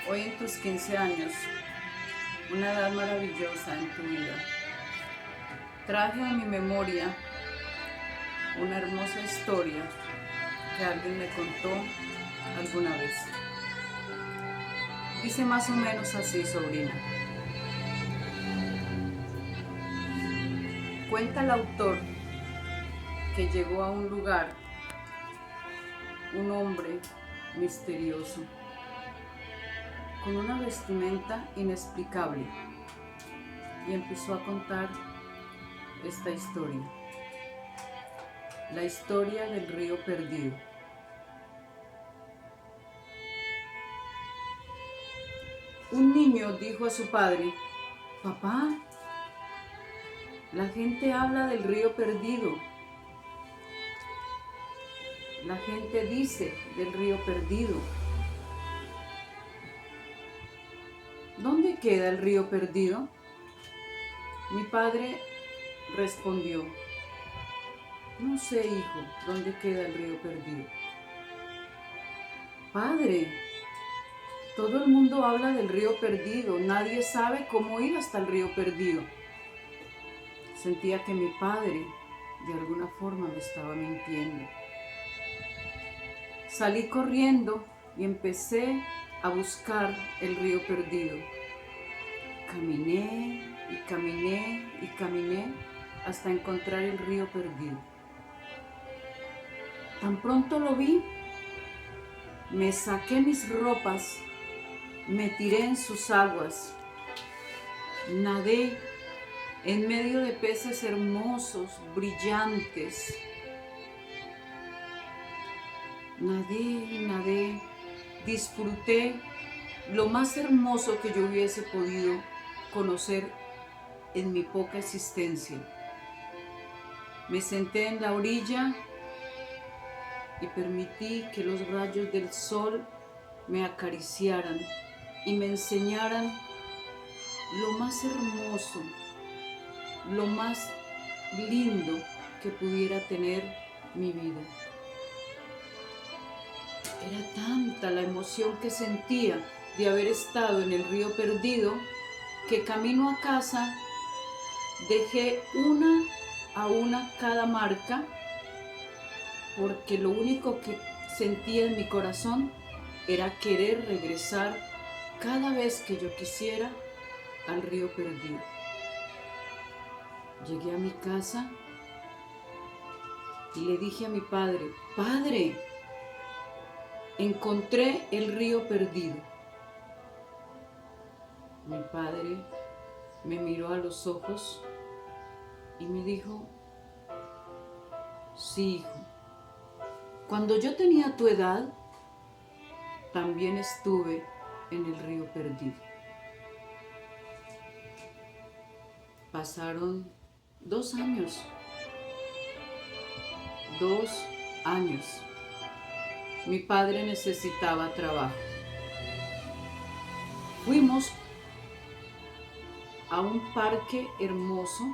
Hoy en tus 15 años, una edad maravillosa en tu vida, traje a mi memoria una hermosa historia que alguien me contó alguna vez. Dice más o menos así, sobrina. Cuenta el autor que llegó a un lugar un hombre misterioso con una vestimenta inexplicable y empezó a contar esta historia, la historia del río perdido. Un niño dijo a su padre: papá, la gente habla del río perdido. La gente dice del río perdido. ¿Dónde queda el río perdido? Mi padre respondió: no sé, hijo, dónde queda el río perdido. Padre, todo el mundo habla del río perdido, nadie sabe cómo ir hasta el río perdido. Sentía que mi padre de alguna forma me estaba mintiendo. Salí corriendo y empecé a buscar el río perdido. Caminé y caminé y caminé hasta encontrar el río perdido. Tan pronto lo vi, me saqué mis ropas, me tiré en sus aguas, nadé en medio de peces hermosos, brillantes. Nadé y nadé, disfruté lo más hermoso que yo hubiese podido conocer en mi poca existencia. Me senté en la orilla y permití que los rayos del sol me acariciaran y me enseñaran lo más hermoso, lo más lindo que pudiera tener mi vida. Era tanta la emoción que sentía de haber estado en el río perdido que camino a casa dejé una a una cada marca, porque lo único que sentía en mi corazón era querer regresar cada vez que yo quisiera al río perdido. Llegué a mi casa y le dije a mi padre: padre, encontré el río perdido. Mi padre me miró a los ojos y me dijo: sí, hijo, cuando yo tenía tu edad, también estuve en el río perdido. Pasaron 2 años. 2 años. Mi padre necesitaba trabajo. Fuimos a un parque hermoso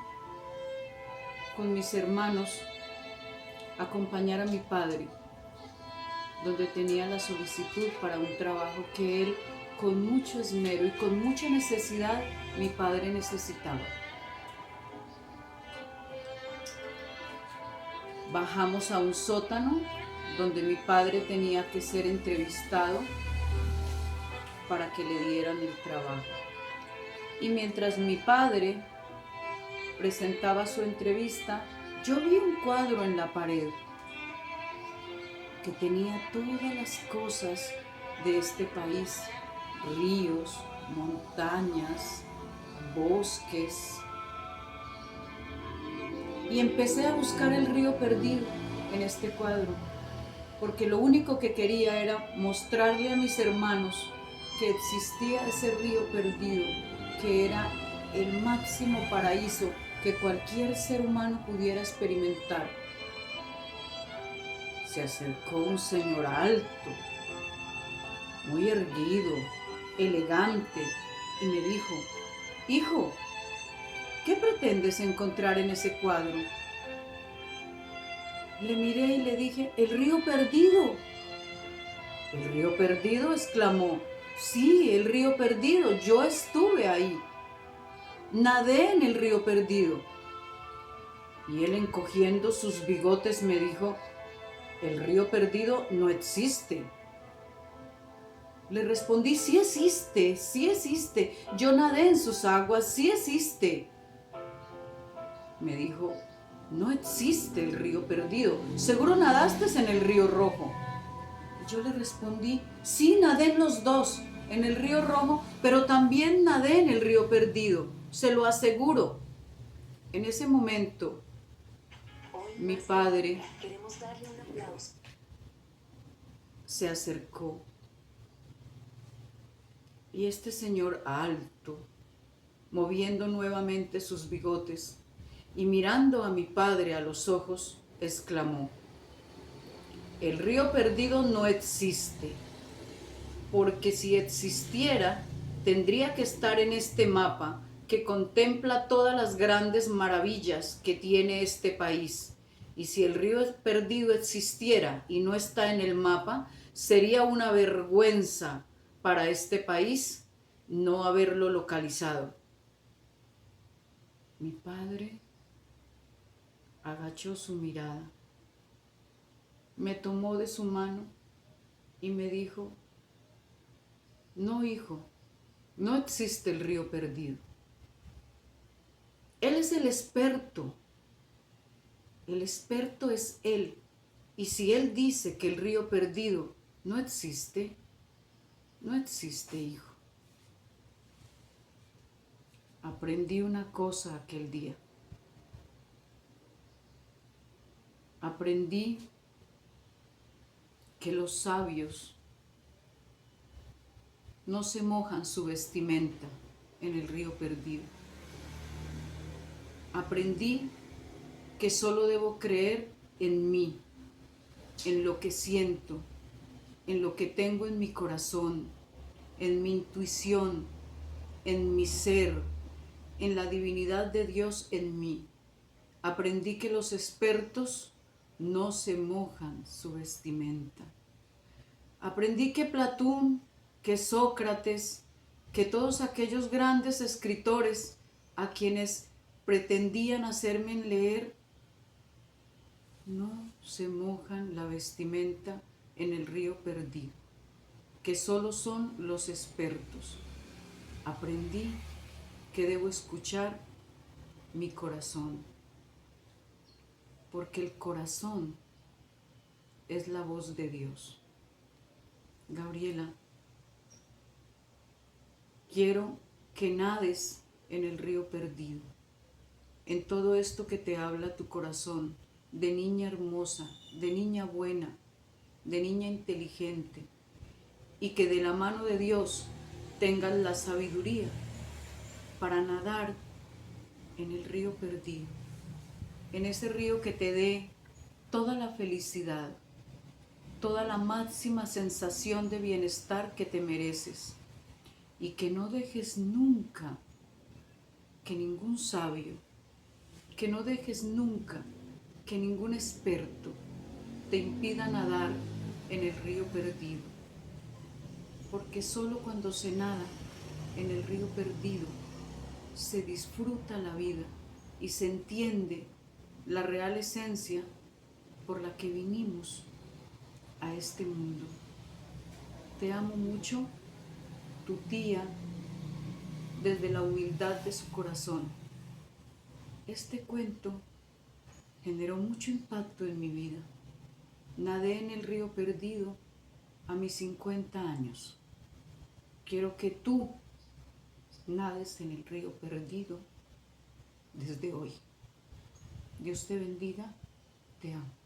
con mis hermanos a acompañar a mi padre, donde tenía la solicitud para un trabajo que él, con mucho esmero y con mucha necesidad, mi padre necesitaba. Bajamos a un sótano donde mi padre tenía que ser entrevistado para que le dieran el trabajo. Y mientras mi padre presentaba su entrevista, yo vi un cuadro en la pared que tenía todas las cosas de este país: ríos, montañas, bosques. Y empecé a buscar el río perdido en este cuadro, porque lo único que quería era mostrarle a mis hermanos que existía ese río perdido, que era el máximo paraíso que cualquier ser humano pudiera experimentar. Se acercó un señor alto, muy erguido, elegante, y me dijo: hijo, ¿qué pretendes encontrar en ese cuadro? Le miré y le dije: el río perdido. ¿El río perdido?, exclamó. Sí, el río perdido, yo estuve ahí. Nadé en el río perdido. Y él, encogiendo sus bigotes, me dijo, el río perdido no existe. Le respondí, sí existe, sí existe. Yo nadé en sus aguas, sí existe. Me dijo, no existe el río perdido. Seguro nadaste en el río rojo. Yo le respondí, sí, nadé en los dos, en el río rojo, pero también nadé en el río perdido, se lo aseguro. En ese momento, mi padre se acercó y este señor alto, moviendo nuevamente sus bigotes y mirando a mi padre a los ojos, exclamó, el río perdido no existe, porque si existiera, tendría que estar en este mapa que contempla todas las grandes maravillas que tiene este país. Y si el río perdido existiera y no está en el mapa, sería una vergüenza para este país no haberlo localizado. Mi padre agachó su mirada, me tomó de su mano y me dijo, no, hijo, no existe el río perdido. Él es el experto es él. Y si él dice que el río perdido no existe, no existe, hijo. Aprendí una cosa aquel día. Aprendí que los sabios no se mojan su vestimenta en el río perdido. Aprendí que solo debo creer en mí, en lo que siento, en lo que tengo en mi corazón, en mi intuición, en mi ser, en la divinidad de Dios en mí. Aprendí que los expertos no se mojan su vestimenta. Aprendí que Platón, que Sócrates, que todos aquellos grandes escritores a quienes pretendían hacerme leer, no se mojan la vestimenta en el río perdido, que solo son los expertos. Aprendí que debo escuchar mi corazón, porque el corazón es la voz de Dios. Gabriela, quiero que nades en el río perdido, en todo esto que te habla tu corazón, de niña hermosa, de niña buena, de niña inteligente, y que de la mano de Dios tengas la sabiduría para nadar en el río perdido, en ese río que te dé toda la felicidad, toda la máxima sensación de bienestar que te mereces, y que no dejes nunca que ningún sabio, que no dejes nunca que ningún experto te impida nadar en el río perdido, porque solo cuando se nada en el río perdido se disfruta la vida y se entiende la real esencia por la que vinimos a este mundo. Te amo mucho, tu tía, desde la humildad de su corazón. Este cuento generó mucho impacto en mi vida. Nadé en el río perdido a mis 50 años. Quiero que tú nades en el río perdido desde hoy. Dios te bendiga, te amo.